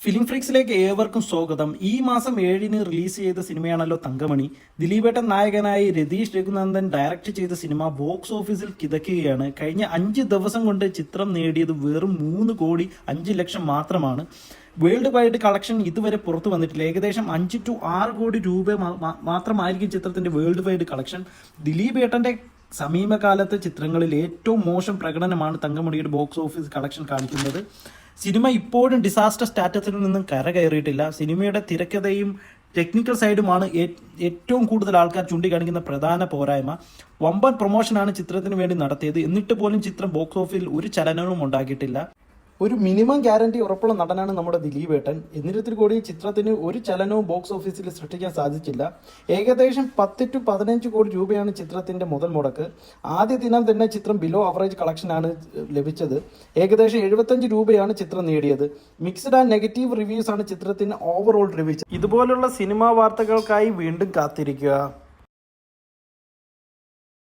Film ഫ്രിക്സിലേക്ക് ഏവർക്കും സ്വാഗതം. ഈ മാസം 7-ന് റിലീസ് ചെയ്ത സിനിമയാണല്ലോ തങ്കമണി. ദിലീപേട്ടൻ നായകനായി രതീഷ് രഘുനന്ദൻ ഡയറക്റ്റ് ചെയ്ത സിനിമ ബോക്സ് ഓഫീസിൽ കിതക്കുകയാണ്. കഴിഞ്ഞ 5 ദിവസം കൊണ്ട് ചിത്രം നേടിയത് വെറും 3,05,00,000 മാത്രമാണ്. വേൾഡ് വൈഡ് കളക്ഷൻ ഇതുവരെ പുറത്തു വന്നിട്ടില്ല. ഏകദേശം 5 to 6 കോടി രൂപ മാത്രമായിരിക്കും ചിത്രത്തിന്റെ വേൾഡ് വൈഡ് കളക്ഷൻ. ദിലീപേട്ടന്റെ സമീപകാലത്തെ ചിത്രങ്ങളിൽ ഏറ്റവും മോശം പ്രകടനമാണ് തങ്കമണിയുടെ ബോക്സ് ഓഫീസ് കളക്ഷൻ കാണിക്കുന്നത്. സിനിമ ഇപ്പോഴും ഡിസാസ്റ്റർ സ്റ്റാറ്റസിൽ നിന്നും കരകയറിയിട്ടില്ല. സിനിമയുടെ തിരക്കഥയും ടെക്നിക്കൽ സൈഡുമാണ് ഏറ്റവും കൂടുതൽ ആൾക്കാർ ചൂണ്ടിക്കാണിക്കുന്ന പ്രധാന പോരായ്മ. വമ്പൻ പ്രൊമോഷനാണ് ചിത്രത്തിന് വേണ്ടി നടത്തിയത്. എന്നിട്ട് പോലും ചിത്രം ബോക്സ് ഓഫീസിൽ ഒരു ചലനവും ഉണ്ടാക്കിയിട്ടില്ല. ഒരു മിനിമം ഗ്യാരണ്ടി ഉറപ്പുള്ള നടനാണ് നമ്മുടെ ദിലീപേട്ടൻ. എന്നിരുത്തിൽ കൂടി ചിത്രത്തിന് ഒരു ചലനവും ബോക്സ് ഓഫീസിൽ സൃഷ്ടിക്കാൻ സാധിച്ചില്ല. ഏകദേശം 10 to 15 കോടി രൂപയാണ് ചിത്രത്തിന്റെ മുതൽ മുടക്ക്. ആദ്യ ദിനം തന്നെ ചിത്രം ബിലോ അവറേജ് കളക്ഷനാണ് ലഭിച്ചത്. ഏകദേശം 75 രൂപയാണ് ചിത്രം നേടിയത്. മിക്സ്ഡ് ആൻഡ് നെഗറ്റീവ് റിവ്യൂസ് ആണ് ചിത്രത്തിന് ഓവറോൾ ലഭിച്ചത്. ഇതുപോലുള്ള സിനിമാ വാർത്തകൾക്കായി വീണ്ടും കാത്തിരിക്കുക.